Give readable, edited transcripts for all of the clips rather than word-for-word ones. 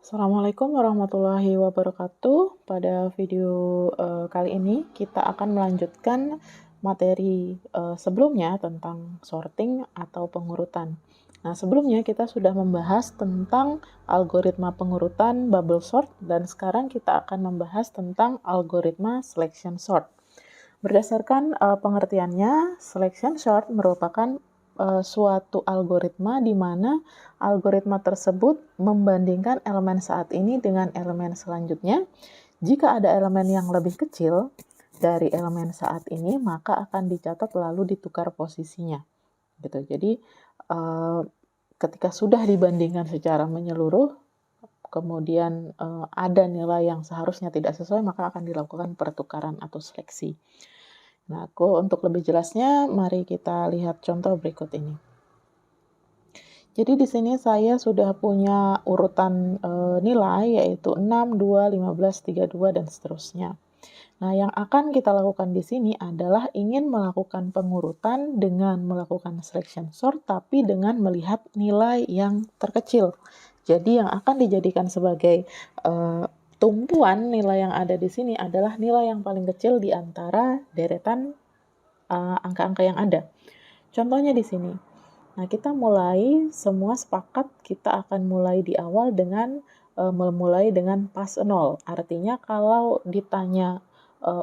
Assalamualaikum warahmatullahi wabarakatuh. Pada video kali ini kita akan melanjutkan materi sebelumnya tentang sorting atau pengurutan. Nah, sebelumnya kita sudah membahas tentang algoritma pengurutan bubble sort dan sekarang kita akan membahas tentang algoritma selection sort. Berdasarkan pengertiannya, selection sort merupakan suatu algoritma di mana algoritma tersebut membandingkan elemen saat ini dengan elemen selanjutnya. Jika ada elemen yang lebih kecil dari elemen saat ini, maka akan dicatat lalu ditukar posisinya. Gitu. Jadi ketika sudah dibandingkan secara menyeluruh, kemudian ada nilai yang seharusnya tidak sesuai, maka akan dilakukan pertukaran atau seleksi. Nah, untuk lebih jelasnya, mari kita lihat contoh berikut ini. Jadi di sini saya sudah punya urutan nilai, yaitu 6, 2, 15, 32, dan seterusnya. Nah, yang akan kita lakukan di sini adalah ingin melakukan pengurutan dengan melakukan selection sort, tapi dengan melihat nilai yang terkecil. Jadi yang akan dijadikan sebagai tumpuan nilai yang ada di sini adalah nilai yang paling kecil di antara deretan angka-angka yang ada. Contohnya di sini. Nah, kita mulai semua sepakat kita akan mulai di awal dengan memulai dengan pas 0. Artinya kalau ditanya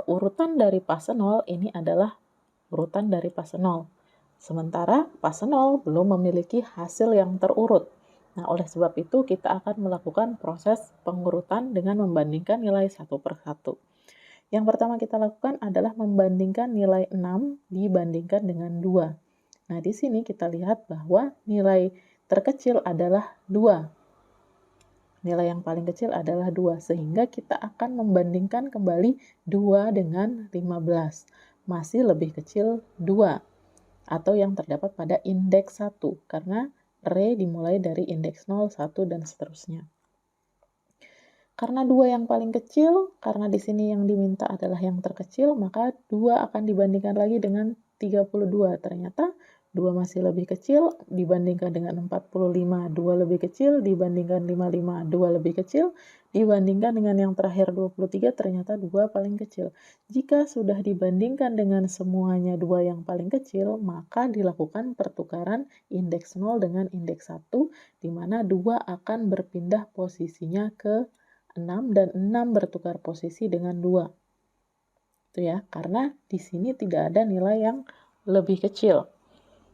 urutan dari pas 0, ini adalah urutan dari pas 0. Sementara pas 0 belum memiliki hasil yang terurut. Nah, oleh sebab itu kita akan melakukan proses pengurutan dengan membandingkan nilai satu per satu. Yang pertama kita lakukan adalah membandingkan nilai 6 dibandingkan dengan 2. Nah, di sini kita lihat bahwa nilai terkecil adalah 2. Nilai yang paling kecil adalah 2, sehingga kita akan membandingkan kembali 2 dengan 15. Masih lebih kecil 2, atau yang terdapat pada indeks 1, karena array dimulai dari indeks 0, 1, dan seterusnya. Karena 2 yang paling kecil, karena di sini yang diminta adalah yang terkecil, maka 2 akan dibandingkan lagi dengan 32. Ternyata 2 masih lebih kecil dibandingkan dengan 45, 2 lebih kecil dibandingkan 55, 2 lebih kecil dibandingkan dengan yang terakhir 23, ternyata 2 paling kecil. Jika sudah dibandingkan dengan semuanya 2 yang paling kecil, maka dilakukan pertukaran indeks 0 dengan indeks 1, di mana 2 akan berpindah posisinya ke 6 dan 6 bertukar posisi dengan 2. Itu ya, karena di sini tidak ada nilai yang lebih kecil.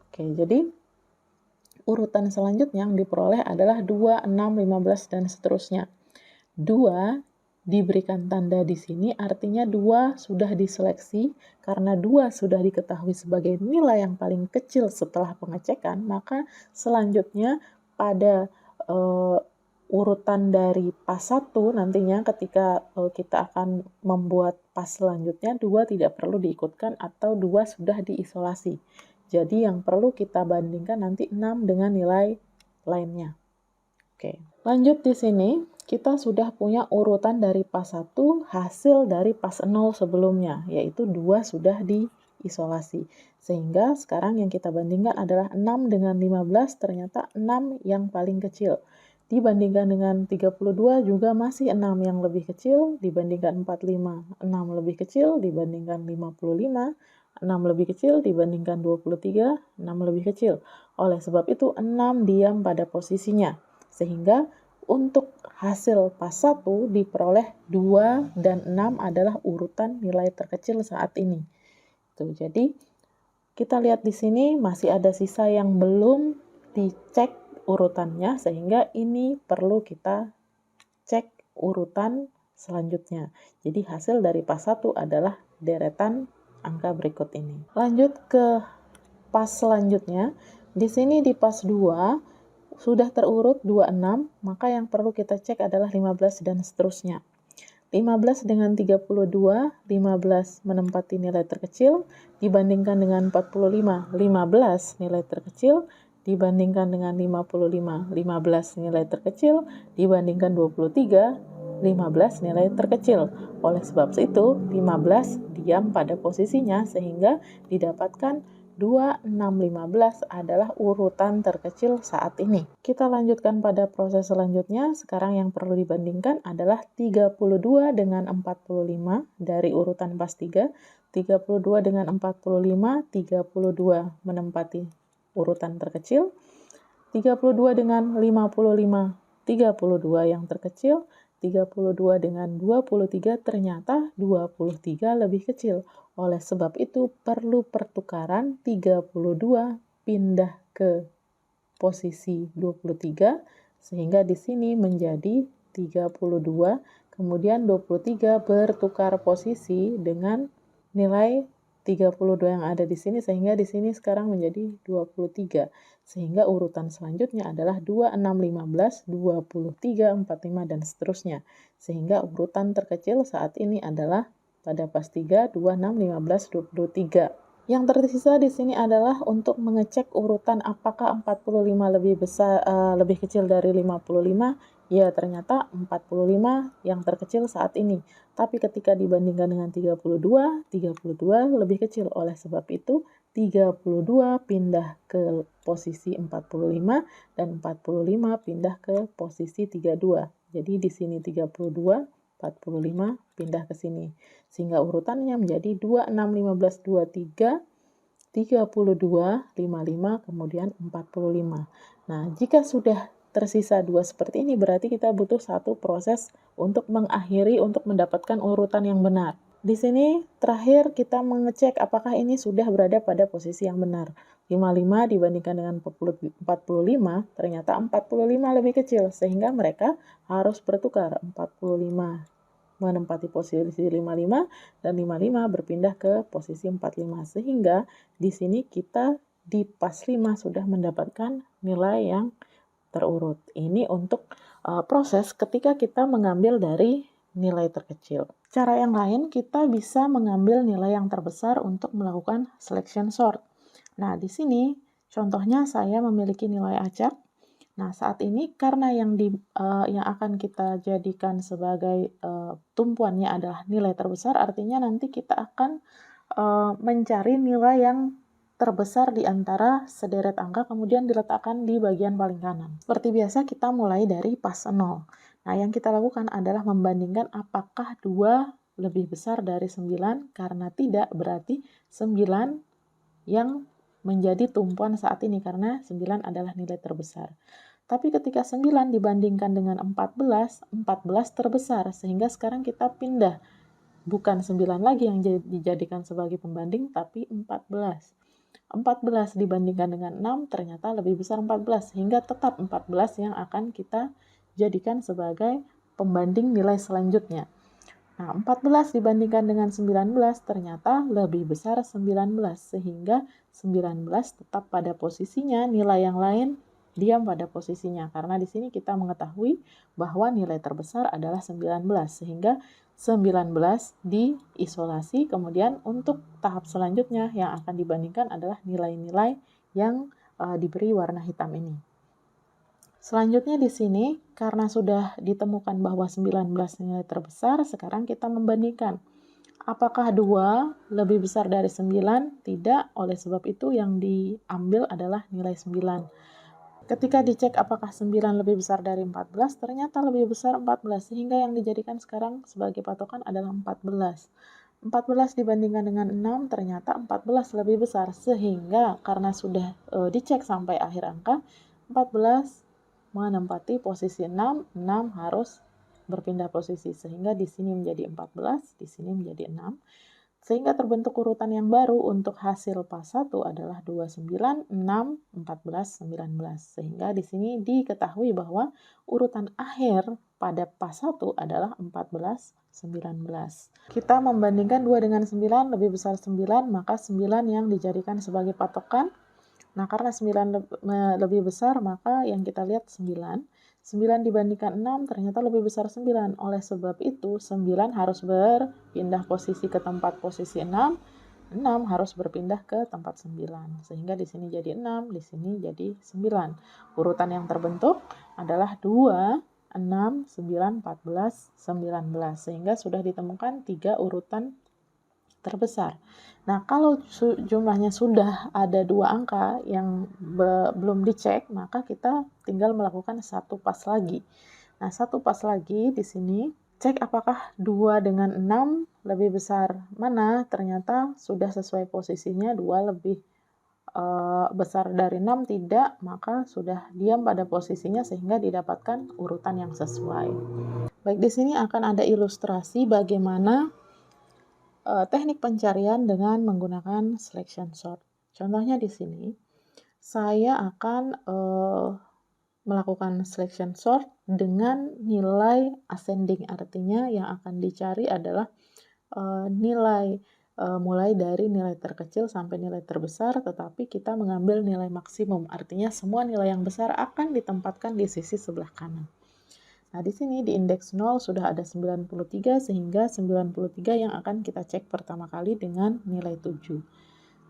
Oke, jadi urutan selanjutnya yang diperoleh adalah 2, 6, 15, dan seterusnya. 2 diberikan tanda di sini, artinya 2 sudah diseleksi. Karena 2 sudah diketahui sebagai nilai yang paling kecil setelah pengecekan, maka selanjutnya pada urutan dari pas 1 nantinya ketika kita akan membuat pas selanjutnya, 2 tidak perlu diikutkan atau 2 sudah diisolasi. Jadi yang perlu kita bandingkan nanti 6 dengan nilai lainnya. Oke, lanjut di sini kita sudah punya urutan dari pas 1 hasil dari pas 0 sebelumnya, yaitu 2 sudah diisolasi. Sehingga sekarang yang kita bandingkan adalah 6 dengan 15, ternyata 6 yang paling kecil. Dibandingkan dengan 32 juga masih 6 yang lebih kecil, dibandingkan 45, 6 lebih kecil, dibandingkan 55, 6 lebih kecil, dibandingkan 23, 6 lebih kecil. Oleh sebab itu 6 diam pada posisinya. Sehingga untuk hasil pas 1 diperoleh 2 dan 6 adalah urutan nilai terkecil saat ini. Tuh, jadi kita lihat di sini masih ada sisa yang belum dicek urutannya, sehingga ini perlu kita cek urutan selanjutnya. Jadi hasil dari pas 1 adalah deretan angka berikut ini. Lanjut ke pas selanjutnya. Di sini di pas 2 sudah terurut 26, maka yang perlu kita cek adalah 15 dan seterusnya. 15 dengan 32, 15 menempati nilai terkecil, dibandingkan dengan 45, 15 nilai terkecil, dibandingkan dengan 55, 15 nilai terkecil, dibandingkan 23, 15 nilai terkecil. Oleh sebab itu, 15 diam pada posisinya sehingga didapatkan 2, 6, 15 adalah urutan terkecil saat ini. Kita lanjutkan pada proses selanjutnya. Sekarang yang perlu dibandingkan adalah 32 dengan 45 dari urutan pas 3. 32 dengan 45, 32 menempati urutan terkecil. 32 dengan 55, 32 yang terkecil. 32 dengan 23 ternyata 23 lebih kecil. Oleh sebab itu perlu pertukaran 32 pindah ke posisi 23 sehingga di sini menjadi 32, kemudian 23 bertukar posisi dengan nilai 32 yang ada di sini sehingga di sini sekarang menjadi 23. Sehingga urutan selanjutnya adalah 2, 6, 15, 23, 45 dan seterusnya. Sehingga urutan terkecil saat ini adalah pada pas 3, 2, 6, 15, 23. Yang tersisa di sini adalah untuk mengecek urutan apakah 45 lebih kecil dari 55. Ya, ternyata 45 yang terkecil saat ini. Tapi ketika dibandingkan dengan 32 lebih kecil. Oleh sebab itu, 32 pindah ke posisi 45 dan 45 pindah ke posisi 32. Jadi di sini 32, 45 pindah ke sini. Sehingga urutannya menjadi 2, 6, 15, 23, 32, 55, kemudian 45. Nah, jika sudah tersisa 2 seperti ini, berarti kita butuh satu proses untuk mengakhiri untuk mendapatkan urutan yang benar. Di sini terakhir kita mengecek apakah ini sudah berada pada posisi yang benar. 55 dibandingkan dengan 45, ternyata 45 lebih kecil, sehingga mereka harus bertukar 45 menempati posisi 55 dan 55 berpindah ke posisi 45. Sehingga di sini kita di pas 5 sudah mendapatkan nilai yang terurut. Ini untuk proses ketika kita mengambil dari nilai terkecil. Cara yang lain kita bisa mengambil nilai yang terbesar untuk melakukan selection sort. Nah, di sini contohnya saya memiliki nilai acak. Nah, saat ini karena yang akan kita jadikan sebagai tumpuannya adalah nilai terbesar, artinya nanti kita akan mencari nilai yang terbesar di antara sederet angka, kemudian diletakkan di bagian paling kanan. Seperti biasa, kita mulai dari pas 0. Nah, yang kita lakukan adalah membandingkan apakah 2 lebih besar dari 9, karena tidak, berarti 9 yang menjadi tumpuan saat ini, karena 9 adalah nilai terbesar. Tapi ketika 9 dibandingkan dengan 14 terbesar, sehingga sekarang kita pindah. Bukan 9 lagi yang dijadikan sebagai pembanding, tapi 14. 14 dibandingkan dengan 6 ternyata lebih besar 14, sehingga tetap 14 yang akan kita jadikan sebagai pembanding nilai selanjutnya. Nah, 14 dibandingkan dengan 19 ternyata lebih besar 19, sehingga 19 tetap pada posisinya, nilai yang lain diam pada posisinya. Karena di sini kita mengetahui bahwa nilai terbesar adalah 19, sehingga 19 diisolasi, kemudian untuk tahap selanjutnya yang akan dibandingkan adalah nilai-nilai yang diberi warna hitam ini. Selanjutnya di sini, karena sudah ditemukan bahwa 19 nilai terbesar, sekarang kita membandingkan. Apakah 2 lebih besar dari 9? Tidak, oleh sebab itu yang diambil adalah nilai 9. Ketika dicek apakah 9 lebih besar dari 14, ternyata lebih besar 14, sehingga yang dijadikan sekarang sebagai patokan adalah 14. 14 dibandingkan dengan 6, ternyata 14 lebih besar, sehingga karena sudah dicek sampai akhir angka, 14 menempati posisi 6, 6 harus berpindah posisi, sehingga di sini menjadi 14, di sini menjadi 6. Sehingga terbentuk urutan yang baru untuk hasil pas 1 adalah 29, 6, 14, 19. Sehingga di sini diketahui bahwa urutan akhir pada pas 1 adalah 14, 19. Kita membandingkan 2 dengan 9, lebih besar 9, maka 9 yang dijadikan sebagai patokan. Nah, karena 9 lebih besar, maka yang kita lihat 9. 9 dibandingkan 6 ternyata lebih besar 9. Oleh sebab itu 9 harus berpindah posisi ke tempat posisi 6. 6 harus berpindah ke tempat 9. Sehingga di sini jadi 6, di sini jadi 9. Urutan yang terbentuk adalah 2, 6, 9, 14, 19. Sehingga sudah ditemukan 3 urutan terbesar. Nah, kalau jumlahnya sudah ada 2 angka yang belum dicek, maka kita tinggal melakukan satu pas lagi. Nah, satu pas lagi di sini, cek apakah 2 dengan 6 lebih besar mana, ternyata sudah sesuai posisinya 2 lebih besar dari 6, tidak, maka sudah diam pada posisinya sehingga didapatkan urutan yang sesuai. Baik, di sini akan ada ilustrasi bagaimana teknik pencarian dengan menggunakan selection sort. Contohnya di sini, saya akan melakukan selection sort dengan nilai ascending, artinya yang akan dicari adalah nilai mulai dari nilai terkecil sampai nilai terbesar, tetapi kita mengambil nilai maksimum, artinya semua nilai yang besar akan ditempatkan di sisi sebelah kanan. Nah, di sini di indeks 0 sudah ada 93, sehingga 93 yang akan kita cek pertama kali dengan nilai 7.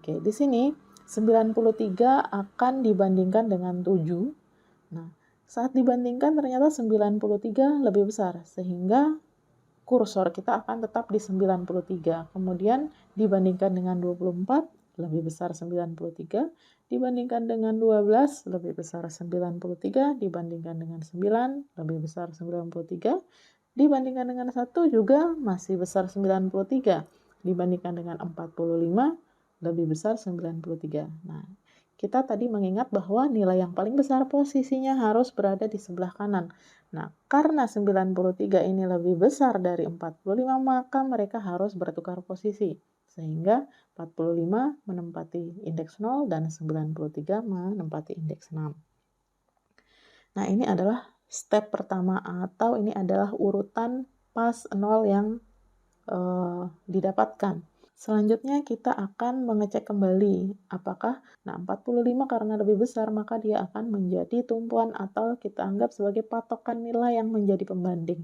Oke, di sini 93 akan dibandingkan dengan 7. Nah, saat dibandingkan ternyata 93 lebih besar, sehingga kursor kita akan tetap di 93. Kemudian dibandingkan dengan 24, lebih besar 93. Dibandingkan dengan 12, lebih besar 93. Dibandingkan dengan 9, lebih besar 93. Dibandingkan dengan 1 juga masih besar 93. Dibandingkan dengan 45, lebih besar 93. Nah, kita tadi mengingat bahwa nilai yang paling besar posisinya harus berada di sebelah kanan. Nah, karena 93 ini lebih besar dari 45, maka mereka harus bertukar posisi. Sehingga 45 menempati indeks 0 dan 93 menempati indeks 6. Nah, ini adalah step pertama, atau ini adalah urutan pas 0 yang didapatkan. Selanjutnya kita akan mengecek kembali apakah 45 karena lebih besar, maka dia akan menjadi tumpuan atau kita anggap sebagai patokan nilai yang menjadi pembanding.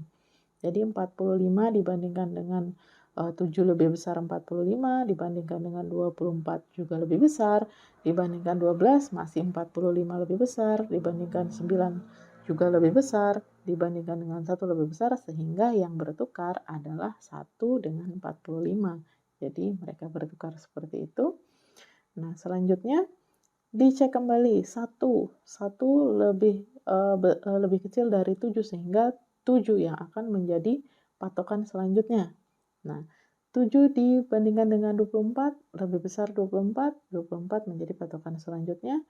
Jadi 45 dibandingkan dengan 7 lebih besar 45, dibandingkan dengan 24 juga lebih besar, dibandingkan 12 masih 45 lebih besar, dibandingkan 9 juga lebih besar, dibandingkan dengan 1 lebih besar, sehingga yang bertukar adalah 1 dengan 45. Jadi mereka bertukar seperti itu. Nah, selanjutnya dicek kembali 1 lebih kecil dari 7, sehingga 7 yang akan menjadi patokan selanjutnya. Nah, 7 dibandingkan dengan 24, lebih besar 24, 24 menjadi patokan selanjutnya,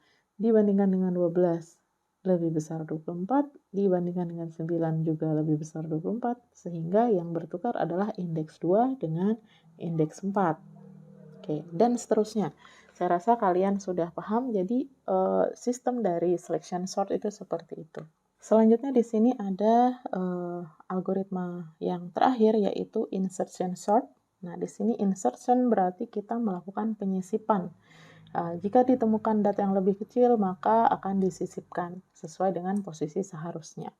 dibandingkan dengan 12, lebih besar 24, dibandingkan dengan 9 juga lebih besar 24, sehingga yang bertukar adalah indeks 2 dengan indeks 4. Oke, dan seterusnya. Saya rasa kalian sudah paham, jadi sistem dari selection sort itu seperti itu. Selanjutnya di sini ada algoritma yang terakhir, yaitu insertion sort. Nah, di sini insertion berarti kita melakukan penyisipan. Jika ditemukan data yang lebih kecil, maka akan disisipkan sesuai dengan posisi seharusnya.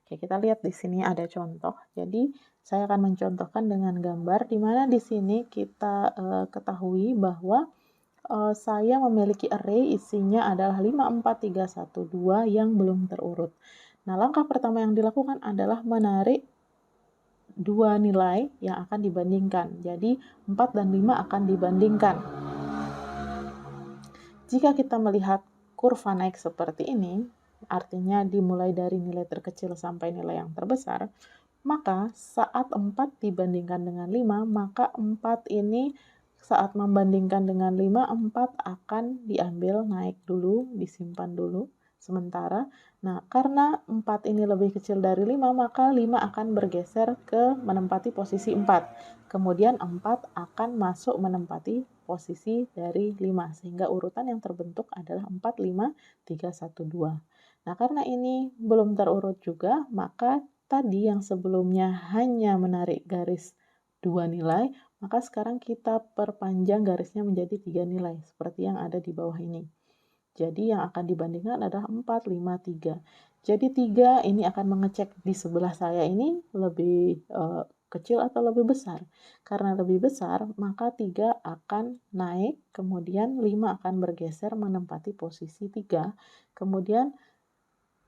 Oke, kita lihat di sini ada contoh. Jadi, saya akan mencontohkan dengan gambar, di mana di sini kita ketahui bahwa saya memiliki array isinya adalah 5, 4, 3, 1, 2 yang belum terurut. Nah, langkah pertama yang dilakukan adalah menarik dua nilai yang akan dibandingkan. Jadi, 4 dan 5 akan dibandingkan. Jika kita melihat kurva naik seperti ini, artinya dimulai dari nilai terkecil sampai nilai yang terbesar, maka saat 4 dibandingkan dengan 5, maka 4 ini saat membandingkan dengan 5, 4 akan diambil naik dulu, disimpan dulu sementara. Nah, karena 4 ini lebih kecil dari 5, maka 5 akan bergeser ke menempati posisi 4. Kemudian 4 akan masuk menempati posisi dari 5, sehingga urutan yang terbentuk adalah 4, 5, 3, 1, 2. Nah, karena ini belum terurut juga, maka tadi yang sebelumnya hanya menarik garis 2 nilai, maka sekarang kita perpanjang garisnya menjadi 3 nilai, seperti yang ada di bawah ini. Jadi yang akan dibandingkan adalah 4, 5, 3. Jadi 3 ini akan mengecek di sebelah saya ini lebih kecil atau lebih besar. Karena lebih besar, maka 3 akan naik, kemudian 5 akan bergeser menempati posisi 3. Kemudian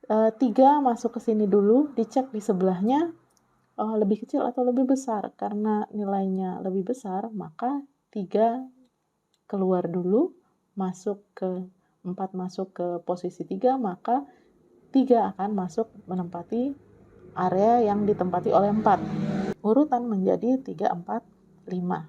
3 masuk ke sini dulu, dicek di sebelahnya lebih kecil atau lebih besar. Karena nilainya lebih besar, maka 3 keluar dulu, 4 masuk ke posisi 3, maka 3 akan masuk menempati area yang ditempati oleh 4. Urutan menjadi 3, 4, 5.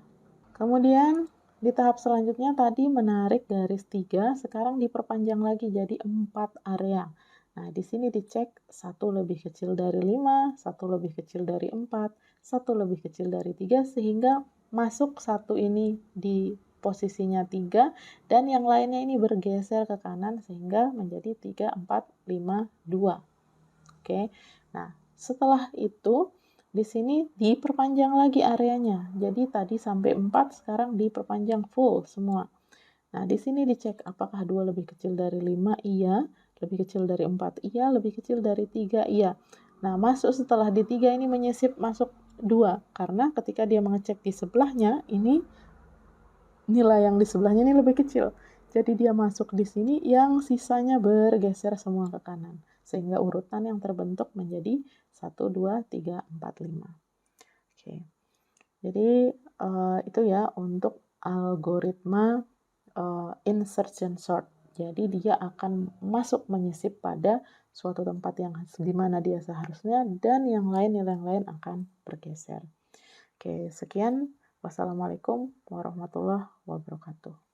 Kemudian di tahap selanjutnya tadi menarik garis 3, sekarang diperpanjang lagi jadi 4 area. Nah, di sini dicek 1 lebih kecil dari 5, 1 lebih kecil dari 4, 1 lebih kecil dari 3, sehingga masuk 1 ini di posisinya 3, dan yang lainnya ini bergeser ke kanan sehingga menjadi 3, 4, 5, 2. Oke. Nah, setelah itu di sini diperpanjang lagi areanya. Jadi tadi sampai 4, sekarang diperpanjang full semua. Nah, di sini dicek apakah 2 lebih kecil dari 5, iya. Lebih kecil dari 4, iya. Lebih kecil dari 3, iya. Nah, masuk setelah di 3 ini menyisip masuk 2. Karena ketika dia mengecek di sebelahnya, ini nilai yang di sebelahnya ini lebih kecil. Jadi dia masuk di sini, yang sisanya bergeser semua ke kanan. Sehingga urutan yang terbentuk menjadi 1, 2, 3, 4, 5. Oke. Jadi itu ya untuk algoritma insertion sort. Jadi dia akan masuk menyisip pada suatu tempat yang di mana dia seharusnya, dan yang lain akan bergeser. Oke, sekian. Wassalamualaikum warahmatullahi wabarakatuh.